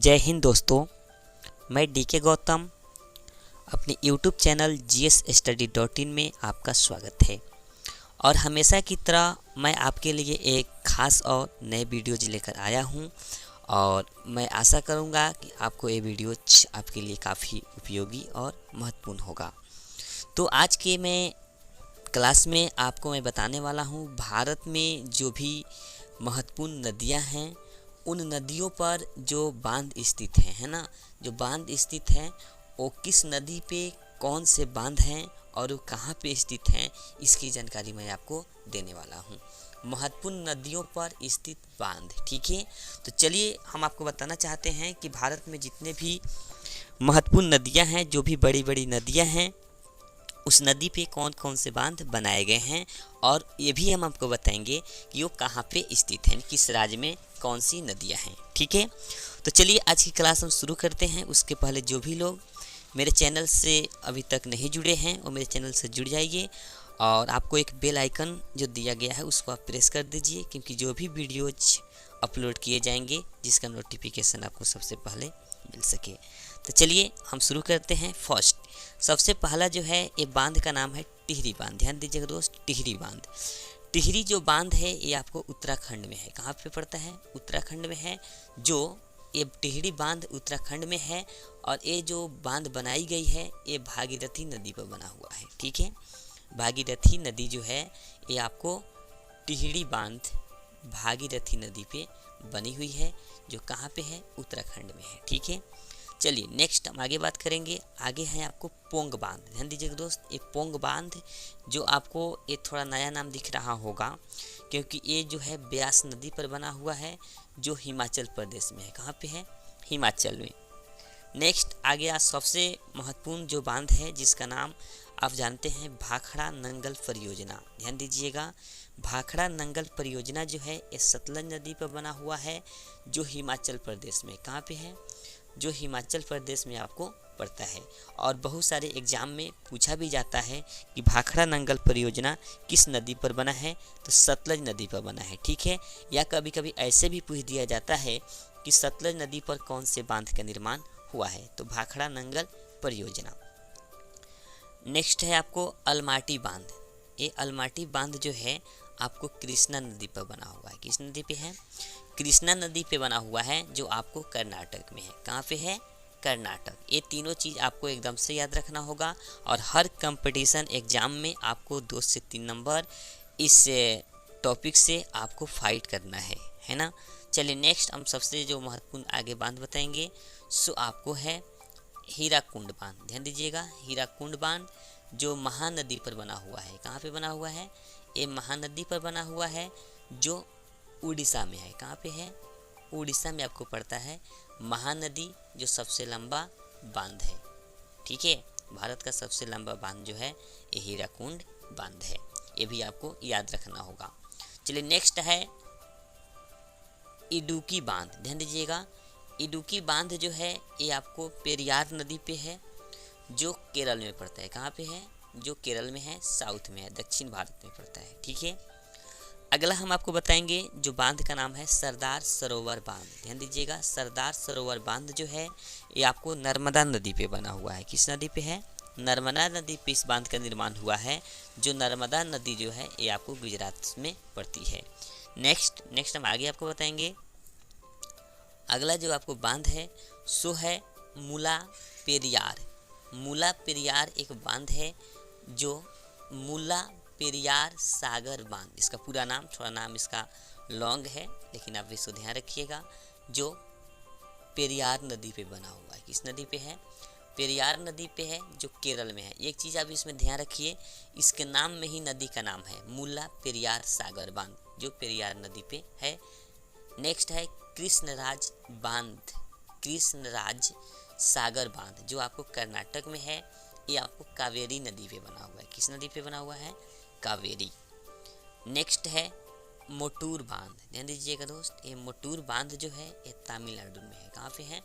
जय हिंद दोस्तों। मैं डीके गौतम अपने यूट्यूब चैनल GSstudy.in में आपका स्वागत है। और हमेशा की तरह मैं आपके लिए एक ख़ास और नए वीडियोज लेकर आया हूं और मैं आशा करूंगा कि आपको ये वीडियो आपके लिए काफ़ी उपयोगी और महत्वपूर्ण होगा। तो आज के मैं क्लास में आपको मैं बताने वाला हूं भारत में जो भी महत्वपूर्ण नदियां हैं उन नदियों पर जो बांध स्थित हैं, है ना, जो बांध स्थित हैं वो किस नदी पे कौन से बांध हैं और वो कहाँ पे स्थित हैं, इसकी जानकारी मैं आपको देने वाला हूँ। महत्वपूर्ण नदियों पर स्थित बांध, ठीक है। तो चलिए हम आपको बताना चाहते हैं कि भारत में जितने भी महत्वपूर्ण नदियाँ हैं, जो भी बड़ी बड़ी नदियाँ हैं, उस नदी पे कौन कौन से बांध बनाए गए हैं और ये भी हम आपको बताएंगे कि वो कहाँ पे स्थित हैं, किस राज्य में कौन सी नदियाँ हैं, ठीक है। तो चलिए आज की क्लास हम शुरू करते हैं। उसके पहले जो भी लोग मेरे चैनल से अभी तक नहीं जुड़े हैं वो मेरे चैनल से जुड़ जाइए और आपको एक बेल आइकन जो दिया गया है उसको आप प्रेस कर दीजिए, क्योंकि जो भी वीडियोज अपलोड किए जाएंगे जिसका नोटिफिकेशन आपको सबसे पहले मिल सके। तो चलिए हम शुरू करते हैं। फर्स्ट सबसे पहला जो है ये बांध का नाम है टिहरी बांध। ध्यान दीजिएगा दोस्त, टिहरी बांध। टिहरी जो बांध है ये आपको उत्तराखंड में है। कहाँ पे पड़ता है? उत्तराखंड में है। जो ये टिहरी बांध उत्तराखंड में है और ये जो बांध बनाई गई है ये भागीरथी नदी पर बना हुआ है, ठीक है। भागीरथी नदी जो है ये आपको टिहरी बांध भागीरथी नदी पे बनी हुई है, जो कहाँ पे है? उत्तराखंड में है, ठीक है। चलिए नेक्स्ट हम आगे बात करेंगे। आगे है आपको पोंग बांध। ध्यान दीजिएगा दोस्त, ये पोंग बांध जो आपको ये थोड़ा नया नाम दिख रहा होगा, क्योंकि ये जो है ब्यास नदी पर बना हुआ है, जो हिमाचल प्रदेश में है। कहाँ पे है? हिमाचल में। नेक्स्ट आगे आज सबसे महत्वपूर्ण जो बांध है जिसका नाम आप जानते हैं भाखड़ा नंगल परियोजना। ध्यान दीजिएगा, भाखड़ा नंगल परियोजना जो है ये सतलज नदी पर बना हुआ है, जो हिमाचल प्रदेश में। कहाँ पे है? जो हिमाचल प्रदेश में आपको पड़ता है। और बहुत सारे एग्जाम में पूछा भी जाता है कि भाखड़ा नंगल परियोजना किस नदी पर बना है, तो सतलज नदी पर बना है, ठीक है। या कभी कभी ऐसे भी पूछ दिया जाता है कि सतलज नदी पर कौन से बांध का निर्माण हुआ है, तो भाखड़ा नंगल परियोजना। नेक्स्ट है आपको अलमाटी बांध। ये अलमाटी बांध जो है आपको कृष्णा नदी पर बना हुआ है। किस नदी पे है? कृष्णा नदी पे बना हुआ है, जो आपको कर्नाटक में है। कहाँ पे है? कर्नाटक। ये तीनों चीज़ आपको एकदम से याद रखना होगा और हर कंपटीशन एग्जाम में आपको 2 से 3 नंबर इस टॉपिक से आपको फाइट करना है ना। चलिए नेक्स्ट हम सबसे जो महत्वपूर्ण आगे बांध बताएंगे सो आपको है हीराकुंड बांध। ध्यान दीजिएगा, हीराकुंड बांध जो महानदी पर बना हुआ है। कहाँ पे बना हुआ है? ये महानदी पर बना हुआ है, जो उड़ीसा में है। कहाँ पे है? उड़ीसा में आपको पड़ता है महानदी, जो सबसे लंबा बांध है, ठीक है। भारत का सबसे लंबा बांध जो है ये हीराकुंड बांध है, ये भी आपको याद रखना होगा। चलिए नेक्स्ट है इडुक्की बांध। ध्यान दीजिएगा, इडुक्की बांध जो है ये आपको पेरियार नदी पे है, जो केरल में पड़ता है। कहाँ पे है? जो केरल में है, साउथ में है, दक्षिण भारत में पड़ता है, ठीक है। अगला हम आपको बताएंगे जो बांध का नाम है सरदार सरोवर बांध। ध्यान दीजिएगा, सरदार सरोवर बांध जो है ये आपको नर्मदा नदी पे बना हुआ है। किस नदी पे है? नर्मदा नदी पे इस बांध का निर्माण हुआ है, जो नर्मदा नदी जो है ये आपको गुजरात में पड़ती है। नेक्स्ट हम आगे आपको बताएंगे। अगला जो आपको बांध है सो है मुला पेरियार। मुला पेरियार एक बांध है, जो मुला पेरियार सागर बांध, इसका पूरा नाम, थोड़ा नाम इसका लॉन्ग है लेकिन आप इसको ध्यान रखिएगा, जो पेरियार नदी पे बना हुआ है। किस नदी पे है? पेरियार नदी पे है, जो केरल में है। एक चीज़ आप इसमें ध्यान रखिए, इसके नाम में ही नदी का नाम है मुला पेरियार सागर बांध, जो पेरियार नदी पे है। नेक्स्ट है कृष्णराज बांध, कृष्णराज सागर बांध, जो आपको कर्नाटक में है। ये आपको कावेरी नदी पे बना हुआ है। किस नदी पे बना हुआ है? कावेरी। नेक्स्ट है मोटूर बांध। ध्यान दीजिएगा दोस्त, ये मोटूर बांध जो है ये तमिलनाडु में है। कहाँ पे है?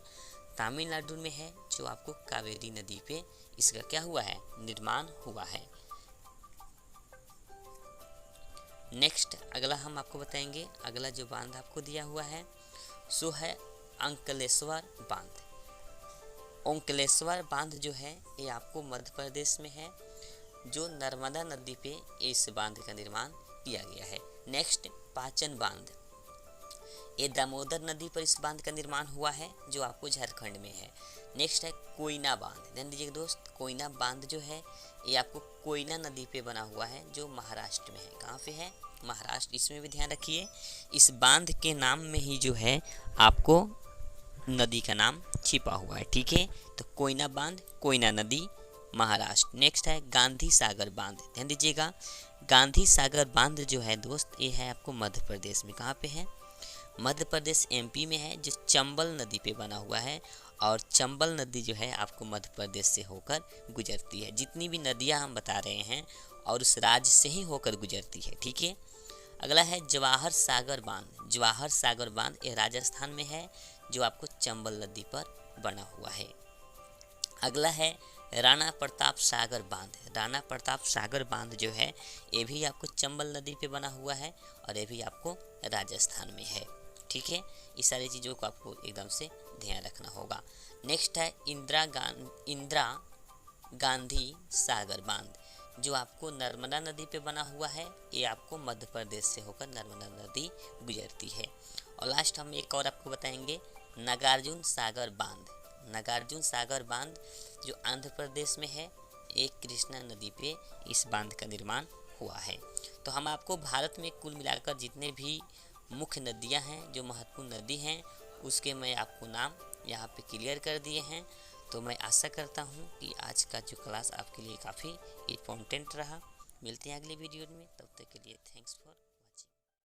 तमिलनाडु में है, जो आपको कावेरी नदी पे इसका क्या हुआ है? निर्माण हुआ है। नेक्स्ट अगला हम आपको बताएंगे। अगला जो बांध आपको दिया हुआ है सो है अंकलेश्वर बांध। ओंकालेश्वर बांध जो है ये आपको मध्य प्रदेश में है, जो नर्मदा नदी पे इस बांध का निर्माण किया गया है। नेक्स्ट पाचन बांध, ये दामोदर नदी पर इस बांध का निर्माण हुआ है, जो आपको झारखंड में है। नेक्स्ट है कोयना बांध। ध्यान दीजिएगा दोस्त, कोयना बांध जो है ये आपको कोयना नदी पे बना हुआ है, जो महाराष्ट्र में है। कहाँ पे है? महाराष्ट्र। इसमें भी ध्यान रखिए, इस बांध के नाम में ही जो है आपको नदी का नाम छिपा हुआ है। ठीक है, तो कोयना बांध, कोयना नदी, महाराष्ट्र। नेक्स्ट है गांधी सागर बांध। ध्यान दीजिएगा, गांधी सागर बांध जो है दोस्त ये है आपको मध्य प्रदेश में। कहाँ पे है? मध्य प्रदेश एमपी में है, जो चंबल नदी पे बना हुआ है। और चंबल नदी जो है आपको मध्य प्रदेश से होकर गुजरती है। जितनी भी नदियां हम बता रहे हैं और उस राज्य से ही होकर गुजरती है। ठीक है, अगला है जवाहर सागर बांध। जवाहर सागर बांध ये राजस्थान में है, जो आपको चंबल नदी पर बना हुआ है। अगला है राणा प्रताप सागर बांध। राणा प्रताप सागर बांध जो है ये भी आपको चंबल नदी पे बना हुआ है और ये भी आपको राजस्थान में है। ठीक है, इस सारी चीज़ों को आपको एकदम से ध्यान रखना होगा। नेक्स्ट है इंदिरा गांधी सागर बांध, जो आपको नर्मदा नदी पे बना हुआ है। ये आपको मध्य प्रदेश से होकर नर्मदा नदी गुजरती है। और लास्ट हम एक और आपको बताएंगे, नागार्जुन सागर बांध। नागार्जुन सागर बांध जो आंध्र प्रदेश में है, एक कृष्णा नदी पे इस बांध का निर्माण हुआ है। तो हम आपको भारत में कुल मिलाकर जितने भी मुख्य नदियां हैं, जो महत्वपूर्ण नदी हैं, उसके मैं आपको नाम यहाँ पे क्लियर कर दिए हैं। तो मैं आशा करता हूँ कि आज का जो क्लास आपके लिए काफ़ी इम्पोर्टेंट रहा। मिलते हैं अगले वीडियो में, तब तक के लिए थैंक्स फॉर